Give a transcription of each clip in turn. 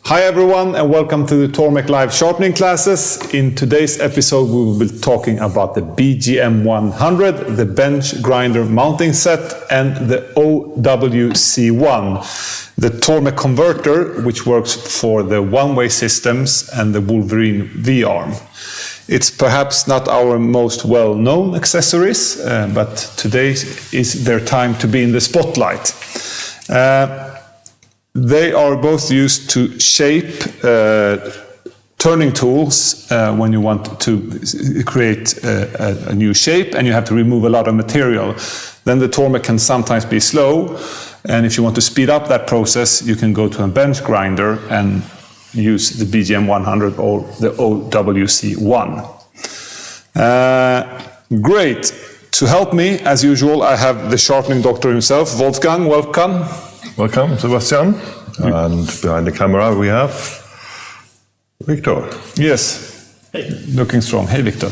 Hi everyone and welcome to the Tormek Live Sharpening Classes. In today's episode we will be talking about the BGM 100, the bench grinder mounting set and the OWC1, the Tormek converter which works for the one-way systems and the Wolverine V-arm. It's perhaps not our most well-known accessories, but today is their time to be in the spotlight. They are both used to shape turning tools when you want to create a new shape and you have to remove a lot of material. Then the Tormek can sometimes be slow, and if you want to speed up that process, you can go to a bench grinder and use the BGM 100 or the OWC1. Great. To help me, as usual, I have the sharpening doctor himself, Wolfgang. Welcome. Welcome, Sebastian. And behind the camera we have Victor. Yes. Hey. Looking strong. Hey, Victor.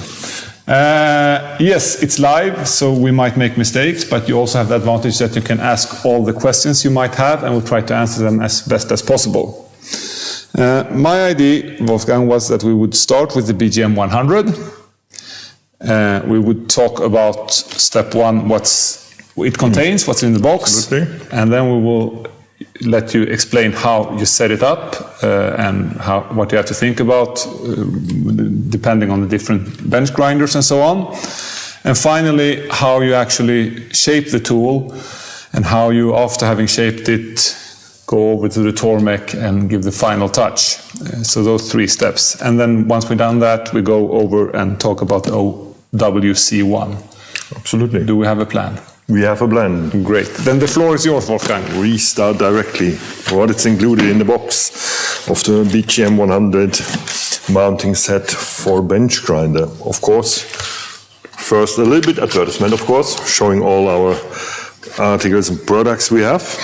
Yes, it's live, so we might make mistakes, but you also have the advantage that you can ask all the questions you might have, and we'll try to answer them as best as possible. My idea, Wolfgang, was that we would start with the BGM 100. We would talk about step one, what's it contains, what's in the box. Absolutely. And then we will let you explain how you set it up and what you have to think about depending on the different bench grinders and so on. And finally, how you actually shape the tool and how you, after having shaped it, go over to the Tormek and give the final touch. So those three steps. And then once we've done that, we go over and talk about the OWC1. Absolutely. Do we have a plan? We have a plan. Great. Then the floor is yours, Wolfgang. We start directly. What is included in the box of the BGM 100 mounting set for bench grinder. Of course, first a little bit advertisement, of course, showing all our articles and products we have.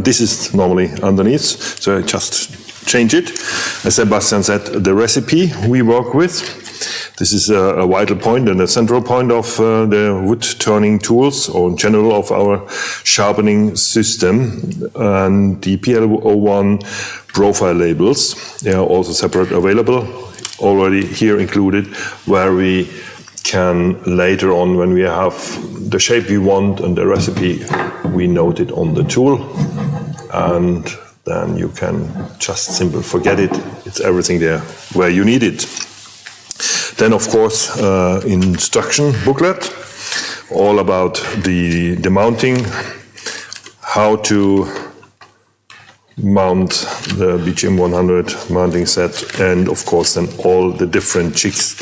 This is normally underneath, so I just change it. As Sebastian said, the recipe we work with. This is a vital point and a central point of the wood turning tools, or in general of our sharpening system. And the PL01 profile labels, they are also separate available, already here included, where we can later on, when we have the shape we want and the recipe, we note it on the tool. And then you can just simply forget it. It's everything there where you need it. Then, of course, instruction booklet, all about the mounting, how to mount the BGM 100 mounting set, and of course then all the different jigs,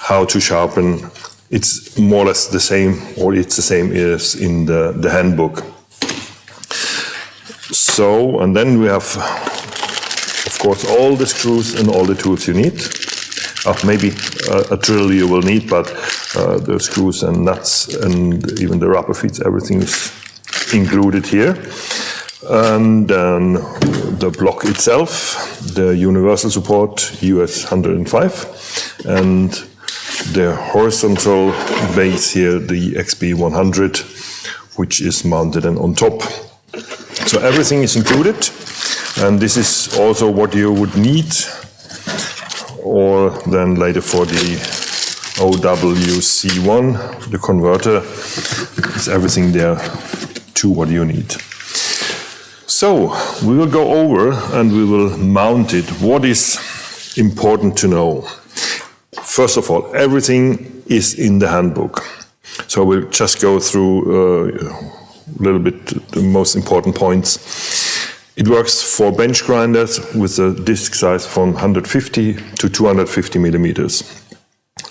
how to sharpen. It's more or less the same, or it's the same as in the handbook. So, and then we have, of course, all the screws and all the tools you need. Maybe a drill you will need, but the screws and nuts and even the rubber feet, everything is included here. And then the block itself, the universal support US 105, and the horizontal base here, the XB 100, which is mounted and on top. So everything is included, and this is also what you would need, or then later for the OWC1, the converter, is everything there to what you need. So we will go over and we will mount it. What is important to know? First of all, everything is in the handbook. So we'll just go through a little bit the most important points. It works for bench grinders with a disc size from 150 to 250 millimeters.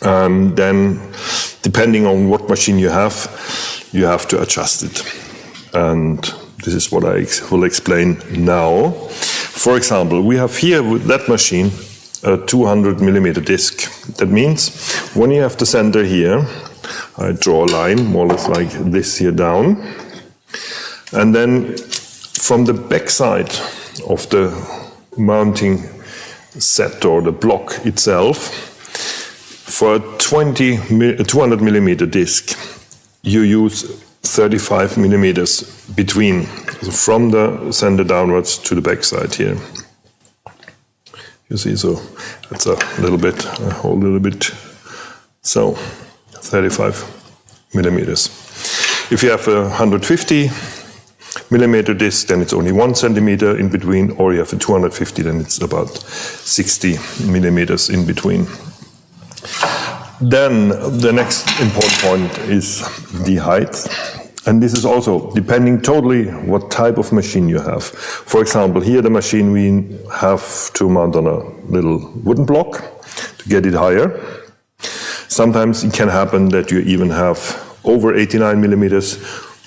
And then, depending on what machine you have to adjust it. And this is what I will explain now. For example, we have here with that machine a 200 millimeter disc. That means when you have the center here, I draw a line more or less like this here down. And then from the back side of the mounting set or the block itself, for a 200 millimeter disc, you use 35 millimeters between, from the center downwards to the back side here. You see, so it's a little bit, a whole little bit. So 35 millimeters. If you have a 150 millimeter disc, then it's only 1 centimeter in between, or you have a 250, then it's about 60 millimeters in between. Then the next important point is the height. And this is also depending totally what type of machine you have. For example, here the machine we have to mount on a little wooden block to get it higher. Sometimes it can happen that you even have over 89 millimeters.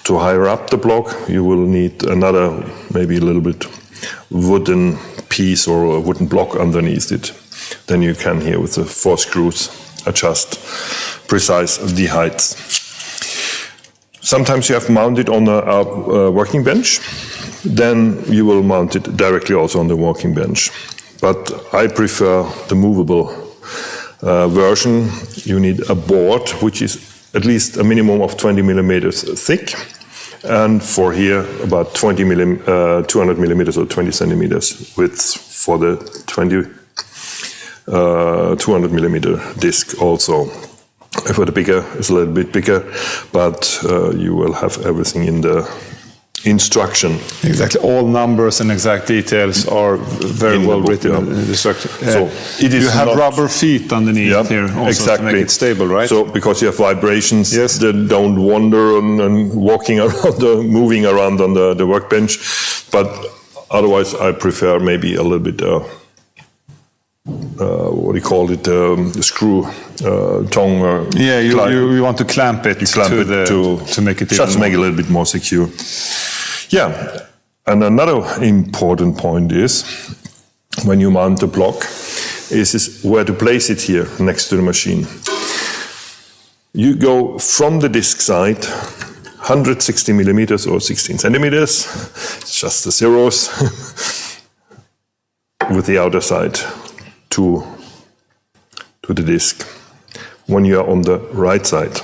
To higher up the block, you will need another, maybe a little bit wooden piece or a wooden block underneath it. Then you can here with the 4 screws adjust precise the heights. Sometimes you have mounted on a working bench. Then you will mount it directly also on the working bench. But I prefer the movable version. You need a board which is at least a minimum of 20 millimeters thick, and for here about 200 millimeters or 20 centimeters width for the 200 millimeter disc also. For the bigger, it's a little bit bigger, but you will have everything in the instruction. Exactly, all numbers and exact details are very well written in the instruction. So it is you have rubber feet underneath here also exactly. to make it stable, right? So because you have vibrations yes. that don't wander and walking around, moving around on the workbench. But otherwise, I prefer maybe a little bit. What do you call it? Screw tongue. You want to clamp it to make it just make it a little bit more secure. Yeah, and another important point is when you mount the block is where to place it here next to the machine. You go from the disc side 160 millimeters or 16 centimeters. It's just the zeros with the outer side to the disc when you are on the right side.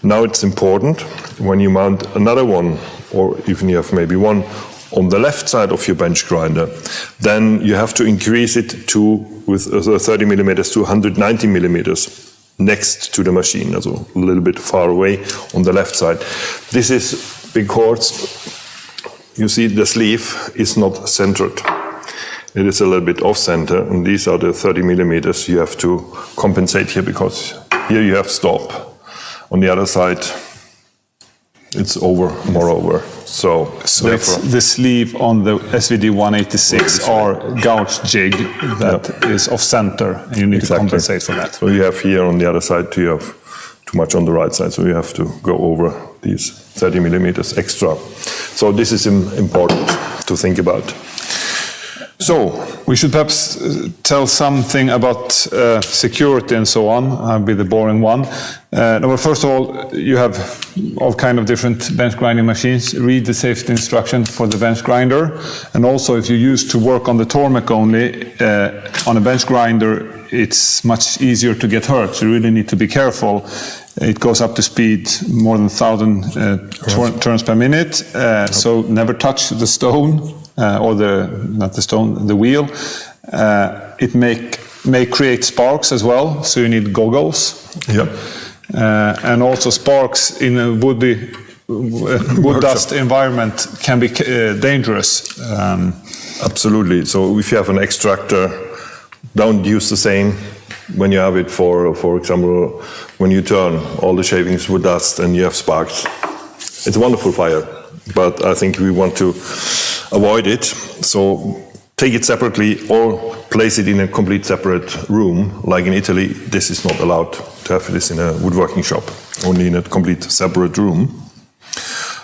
Now it's important when you mount another one, or even you have maybe one on the left side of your bench grinder, then you have to increase it with 30 millimeters to 190 millimeters next to the machine, also a little bit far away on the left side. This is because you see the sleeve is not centered. It is a little bit off center, and these are the 30 millimeters you have to compensate here, because here you have stop. On the other side, it's over, moreover. So it's the sleeve on the SVD 186 or gouge jig that is off center, and you need to compensate for that. So you have here on the other side, you have too much on the right side, so you have to go over these 30 millimeters extra. So this is important to think about. So we should perhaps tell something about security and so on. I'll be the boring one. Well, first of all, you have all kind of different bench grinding machines. Read the safety instruction for the bench grinder. And also, if you used to work on the Tormek only, on a bench grinder, it's much easier to get hurt. So you really need to be careful. It goes up to speed more than 1,000 turns per minute. So never touch the stone. Or the wheel. It may create sparks as well, so you need goggles. Yep. And also sparks in a wood dust environment can be dangerous. Absolutely. So if you have an extractor, don't use the same when you have it for example, when you turn all the shavings wood dust and you have sparks. It's a wonderful fire, but I think we want to avoid it. So take it separately or place it in a complete separate room. Like in Italy, this is not allowed to have this in a woodworking shop, only in a complete separate room.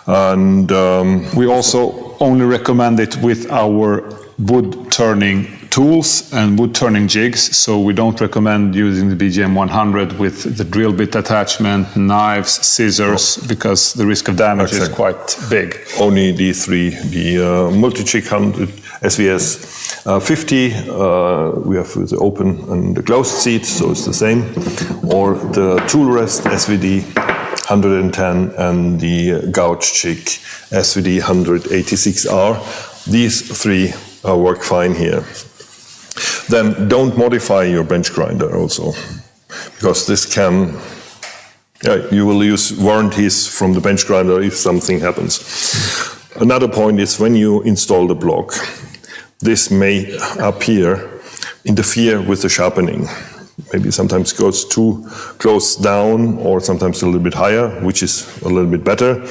And we also only recommend it with our wood turning tools and wood turning jigs, so we don't recommend using the BGM 100 with the drill bit attachment, knives, scissors, because the risk of damage is quite big. Only these three, the multi-jig 100 SVS 50, we have the open and the closed seat, so it's the same, or the tool rest SVD 110 and the gouge jig SVD 186R. These three work fine here. Then don't modify your bench grinder also, because this can, you will lose warranties from the bench grinder if something happens. Another point is when you install the block, this may interfere with the sharpening. Maybe sometimes goes too close down or sometimes a little bit higher, which is a little bit better.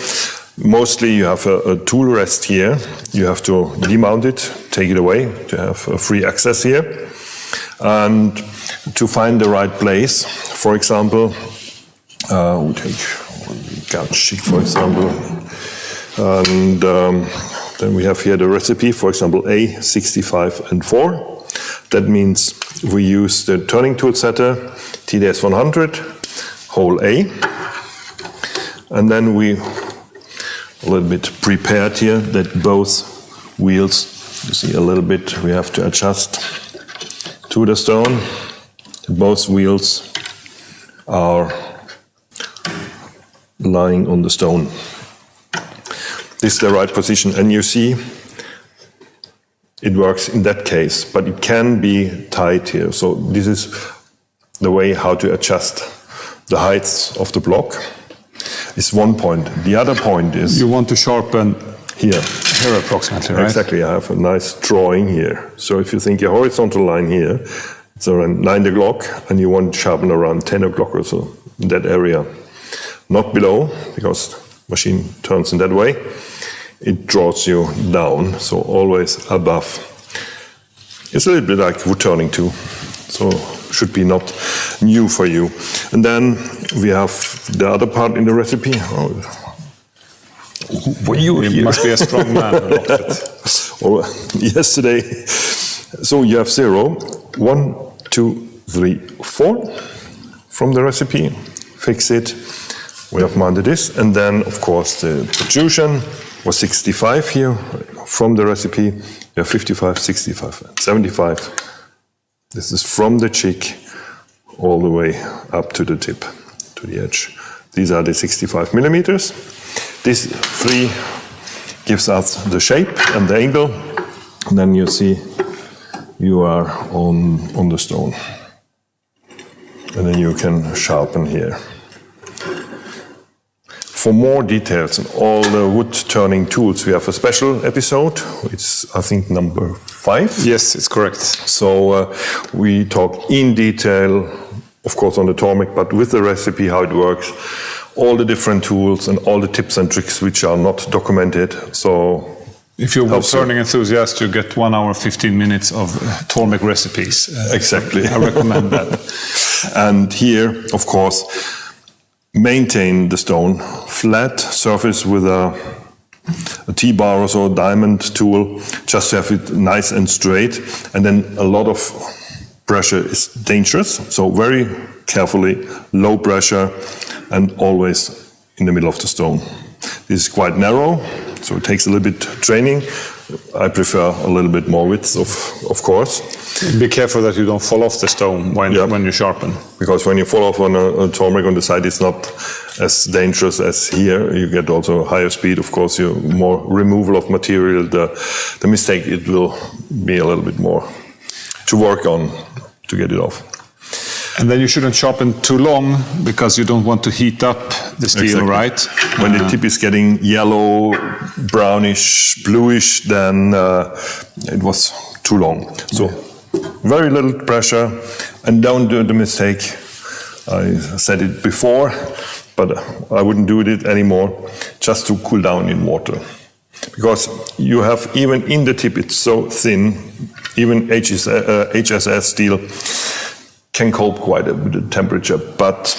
Mostly you have a tool rest here. You have to demount it, take it away to have a free access here. And to find the right place, for example, we take gouge jig, for example. And then we have here the recipe, for example, A65 and 4. That means we use the turning tool setter, TDS 100, hole A. And then we a little bit prepared here that both wheels, you see a little bit, we have to adjust to the stone. Both wheels are lying on the stone. This is the right position, and you see it works in that case, but it can be tight here. So this is the way how to adjust the heights of the block. Is one point. The other point is... You want to sharpen here. Here approximately, right? Exactly, I have a nice drawing here. So if you think your horizontal line here, it's around 9 o'clock, and you want to sharpen around 10 o'clock or so, in that area. Not below, because machine turns in that way. It draws you down, so always above. It's a little bit like woodturning too, so should be not new for you. And then we have the other part in the recipe. You must be a strong man. Or yesterday, so you have 0, 1, 2, 3, 4 from the recipe. Fix it. We have mounted this, and then of course the protrusion was 65 here from the recipe. We have 55, 65, 75. This is from the jig all the way up to the tip, to the edge. These are the 65 millimeters. This 3 gives us the shape and the angle. And then you see you are on the stone. And then you can sharpen here. For more details on all the wood turning tools, we have a special episode. It's, I think, number 5. Yes, it's correct. So we talk in detail, of course, on the Tormek, but with the recipe, how it works, all the different tools and all the tips and tricks which are not documented. So if you're a wood turning enthusiast, you get 1 hour, 15 minutes of Tormek recipes. Exactly. I recommend that. And here, of course, maintain the stone flat surface with a T-bar or so, diamond tool, just to have it nice and straight. And then a lot of pressure is dangerous, so very carefully, low pressure, and always in the middle of the stone. This is quite narrow, so it takes a little bit training. I prefer a little bit more width, of course. Be careful that you don't fall off the stone when you sharpen. Because when you fall off on a Tormek on the side, it's not as dangerous as here. You get also higher speed, of course, you more removal of material. The mistake, it will be a little bit more to work on to get it off. And then you shouldn't sharpen too long, because you don't want to heat up the steel, exactly. right? When the tip is getting yellow, brownish, bluish, then it was too long. So very little pressure, and don't do the mistake. I said it before, but I wouldn't do it anymore, just to cool down in water. Because you have, even in the tip, it's so thin, even HSS steel can cope quite a bit of temperature, but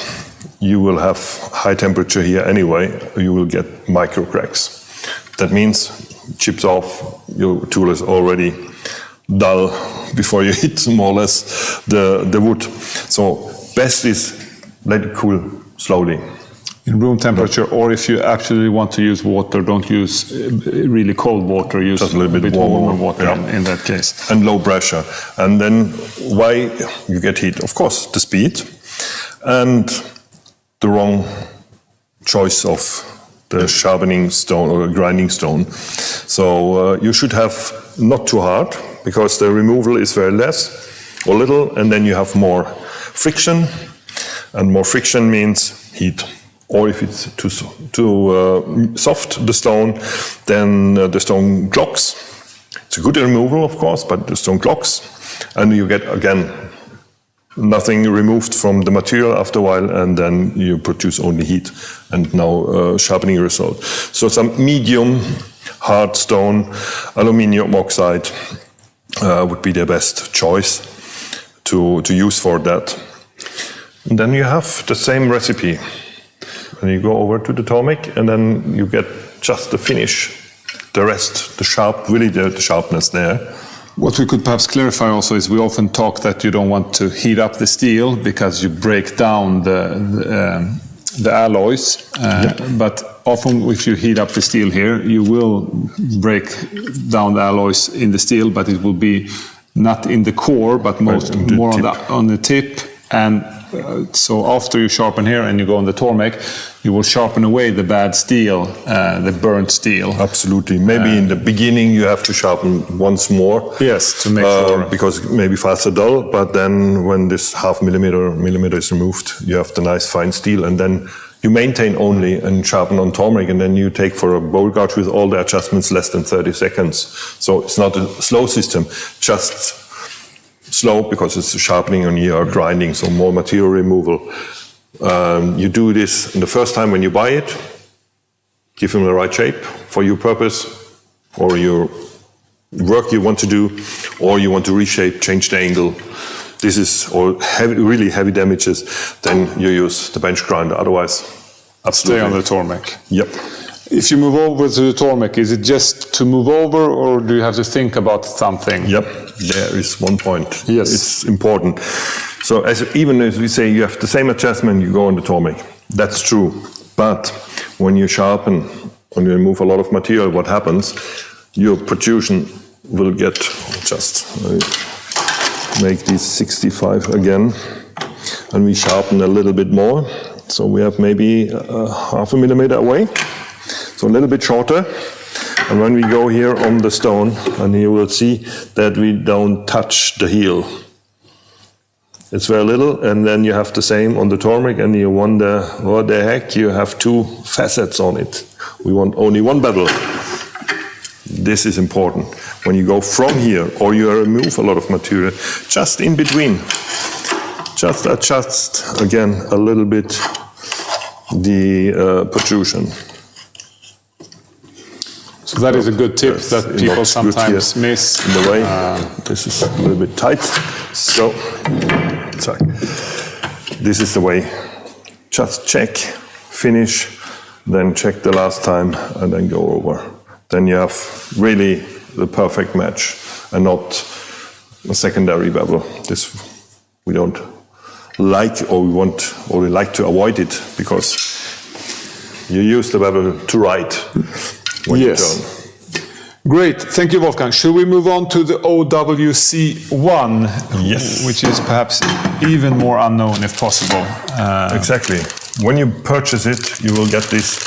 you will have high temperature here anyway, you will get micro cracks. That means chips off, your tool is already dull before you hit more or less the wood. So best is let it cool slowly. In room temperature, or if you actually want to use water, don't use really cold water, use just a little bit warmer water in that case. And low pressure. And then why you get heat? Of course, the speed and the wrong choice of the sharpening stone or grinding stone. So you should have not too hard, because the removal is very less or little, and then you have more friction, and more friction means heat. Or if it's too soft, the stone, then the stone clogs. It's a good removal, of course, but the stone clogs, and you get, again, nothing removed from the material after a while, and then you produce only heat, and now sharpening result. So some medium hard stone, aluminium oxide would be the best choice to use for that. And then you have the same recipe. And you go over to the Tormek, and then you get just the finish, the rest, the sharpness there. What we could perhaps clarify also is we often talk that you don't want to heat up the steel because you break down the alloys. But often if you heat up the steel here, you will break down the alloys in the steel, but it will be not in the core, but more on the tip. And so after you sharpen here and you go on the Tormek, you will sharpen away the bad steel, the burnt steel. Absolutely. Maybe in the beginning you have to sharpen once more. Yes, to make sure. Because maybe faster dull, but then when this half millimeter is removed, you have the nice fine steel, and then you maintain only and sharpen on Tormek, and then you take for a bowl gouge with all the adjustments less than 30 seconds. So it's not a slow system, just slow because it's sharpening and you are grinding, so more material removal. You do this the first time when you buy it, give them the right shape for your purpose or your work you want to do, or you want to reshape, change the angle. This is all really heavy damages, then you use the bench grinder. Otherwise, absolutely. Stay on the Tormek. Yep. If you move over to the Tormek, is it just to move over, or do you have to think about something? Yep, there is one point. Yes. It's important. So even as we say you have the same adjustment, you go on the Tormek. That's true. But when you sharpen, when you remove a lot of material, what happens? Your protrusion will get, just make these 65 again, and we sharpen a little bit more. So we have maybe half a millimeter away. So a little bit shorter, and when we go here on the stone, and you will see that we don't touch the heel. It's very little, and then you have the same on the Tormek, and you wonder, what the heck, you have two facets on it. We want only one bevel. This is important. When you go from here, or you remove a lot of material, just in between, just adjust again a little bit the protrusion. So that is a good tip that people sometimes miss. In the way, this is a little bit tight. So, sorry. This is the way. Just check, finish, then check the last time, and then go over. Then you have really the perfect match, and not a secondary bevel. This we don't like, or we like to avoid it, because you use the bevel to write. When you turn. Great, thank you, Wolfgang. Should we move on to the OWC1? Yes. Which is perhaps even more unknown, if possible. Exactly. When you purchase it, you will get this.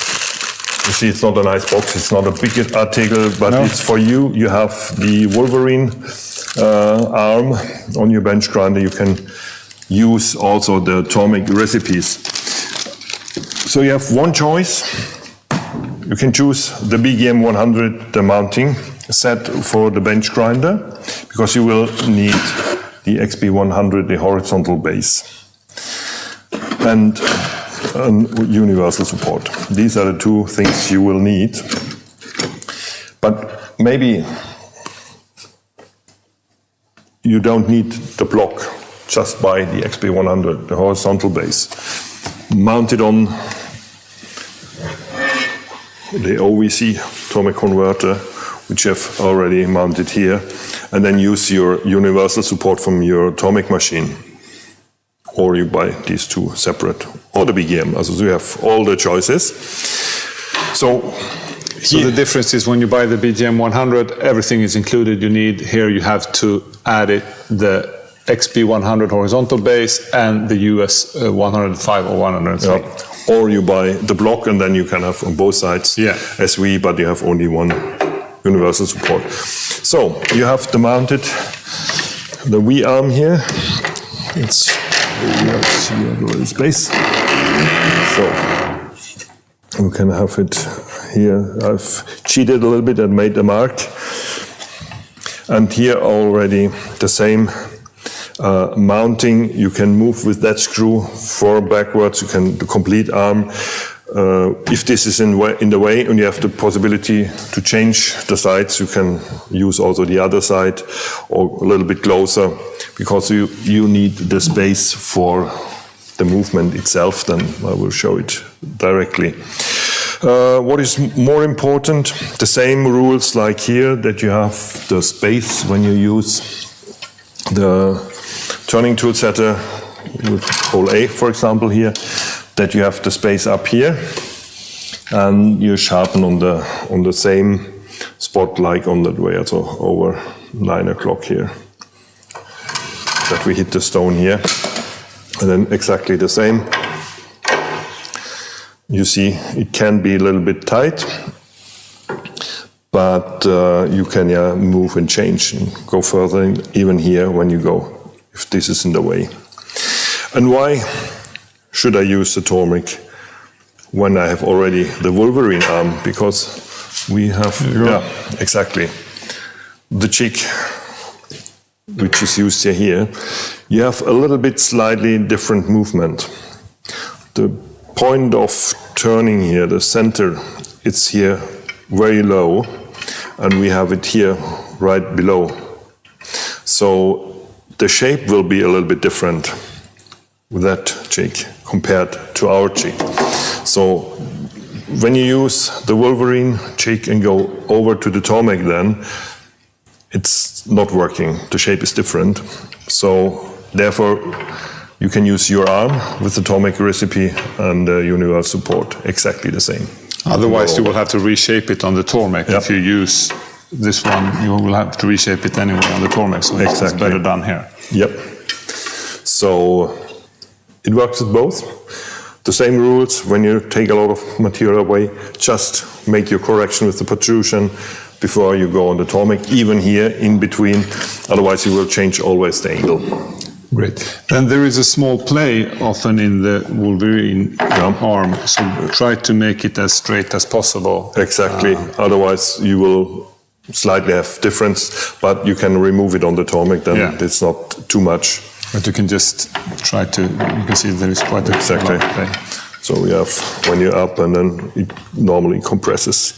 You see, it's not a nice box. It's not a big article, but it's for you. You have the Wolverine arm on your bench grinder. You can use also the Tormek recipes. So you have one choice. You can choose the BGM 100, the mounting set for the bench grinder, because you will need the XP 100, the horizontal base, and universal support. These are the two things you will need. But maybe you don't need the block, just buy the XP 100, the horizontal base. Mount it on the OVC Tormek converter, which you have already mounted here, and then use your universal support from your Tormek machine. Or you buy these two separate, or the BGM. So you have all the choices. So the difference is when you buy the BGM 100, everything is included you need. Here you have to add the XP 100 horizontal base and the US 105 or 103. Yeah. Or you buy the block, and then you can have on both sides, but you have only one universal support. So you have to mount it, the V arm here. It's see a little space. So you can have it here. I've cheated a little bit and made a mark. And here already the same mounting. You can move with that screw forward, backwards. You can the complete arm. If this is in the way and you have the possibility to change the sides, you can use also the other side or a little bit closer, because you need the space for the movement itself. Then I will show it directly. What is more important, the same rules like here, that you have the space when you use the turning tool setter with hole A, for example, here, that you have the space up here, and you sharpen on the same spot like on that way, so over 9 o'clock here, that we hit the stone here, and then exactly the same. You see, it can be a little bit tight, but you can move and change and go further, even here when you go, if this is in the way. And why should I use the Tormek when I have already the Wolverine arm? Because we have, exactly, the jig, which is used here. You have a little bit slightly different movement. The point of turning here, the center, it's here very low, and we have it here right below. So the shape will be a little bit different with that jig compared to our jig. So when you use the Wolverine jig and go over to the Tormek, then it's not working. The shape is different. So therefore you can use your arm with the Tormek recipe and the universal support, exactly the same. Otherwise you will have to reshape it on the Tormek. If you use this one, you will have to reshape it anyway on the Tormek, so it's better done here. Yep. So it works with both. The same rules, when you take a lot of material away, just make your correction with the protrusion before you go on the Tormek, even here in between, otherwise you will change always the angle. Great. Then there is a small play often in the Wolverine arm, so try to make it as straight as possible. Exactly, otherwise you will slightly have difference, but you can remove it on the Tormek, then it's not too much. But you can just try to, you can see there is quite a exactly. lot of play. So we have, when you're up, and then it normally compresses,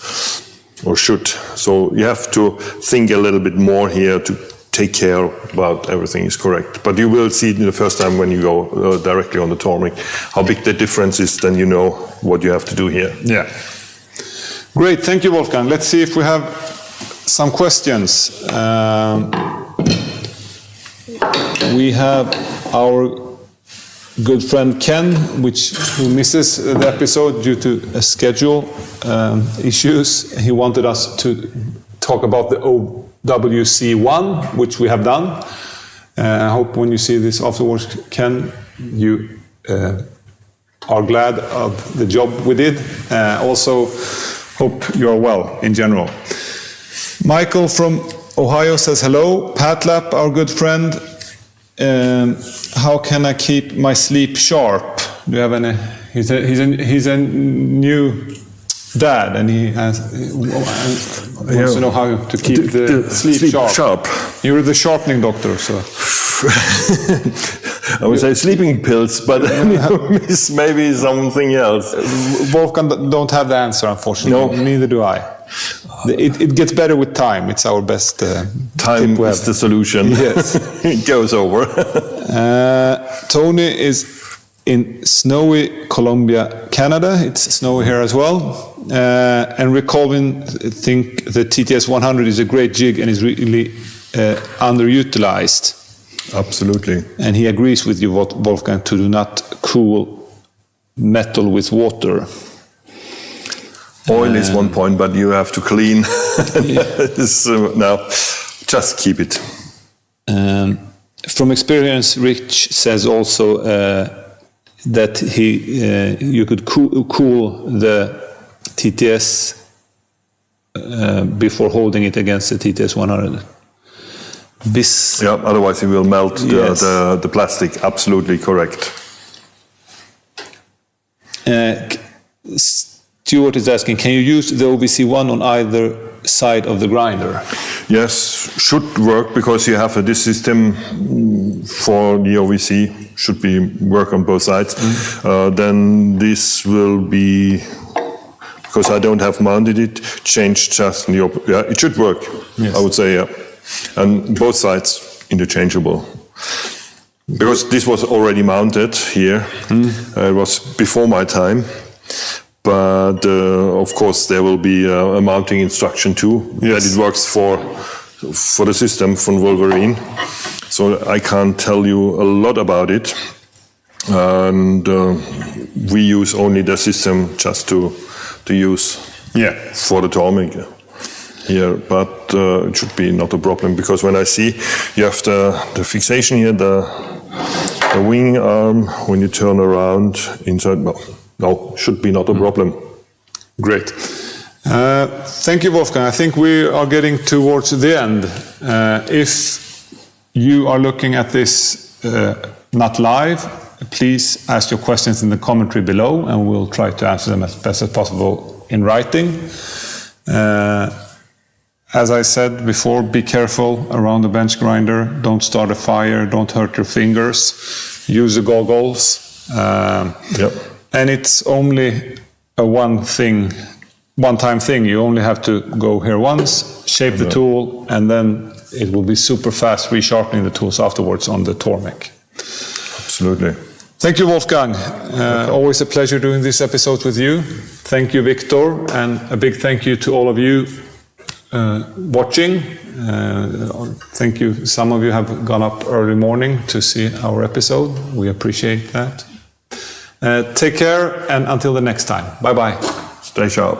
or should. So you have to think a little bit more here to take care about everything is correct. But you will see the first time when you go directly on the Tormek how big the difference is, then you know what you have to do here. Yeah. Great, thank you, Wolfgang. Let's see if we have some questions. We have our good friend Ken, who misses the episode due to schedule issues. He wanted us to talk about the OWC1, which we have done. I hope when you see this afterwards, Ken, you are glad of the job we did. Also, hope you're well in general. Michael from Ohio says hello. Pat Lapp, our good friend. How can I keep my sleep sharp? Do you have any? He's a new dad, and he wants to know how to keep the sleep sharp. You're the sharpening doctor, so. I would say sleeping pills, but miss maybe something else. Wolfgang don't have the answer, unfortunately. No, neither do I. It gets better with time. It's our best time is the solution. Yes. It goes over. Tony is in snowy Colombia, Canada. It's snowy here as well. And Rick Colvin think the TTS 100 is a great jig and is really underutilized. Absolutely. And he agrees with you, Wolfgang, to do not cool metal with water. Oil is one point, but you have to clean. Now, just keep it. From experience, Rich says also that you could cool the TTS before holding it against the TTS 100. Yeah, otherwise it will melt Yes. the plastic. Absolutely correct. Stuart is asking, can you use the OVC1 on either side of the grinder? Yes, should work because you have this system for the OVC. Should be work on both sides. Then this will be, because I don't have mounted it, changed just in the yeah, it should work. Yes. I would say, yeah. And both sides interchangeable. Because this was already mounted here. It was before my time. But of course there will be a mounting instruction too. Yes. That it works for the system from Wolverine. So I can't tell you a lot about it. And we use only the system just to use for the Tormek here. But it should be not a problem, because when I see you have the fixation here, the wing arm, when you turn around inside, no, should be not a problem. Great. Thank you, Wolfgang. I think we are getting towards the end. If you are looking at this not live, please ask your questions in the commentary below, and we'll try to answer them as best as possible in writing. As I said before, be careful around the bench grinder. Don't start a fire. Don't hurt your fingers. Use the goggles. And it's only a one-time thing. You only have to go here once, shape the tool, and then it will be super fast resharpening the tools afterwards on the Tormek. Absolutely. Thank you, Wolfgang. Always a pleasure doing this episode with you. Thank you, Victor, and a big thank you to all of you watching. Thank you. Some of you have gone up early morning to see our episode. We appreciate that. Take care, and until the next time. Bye-bye. Stay sharp.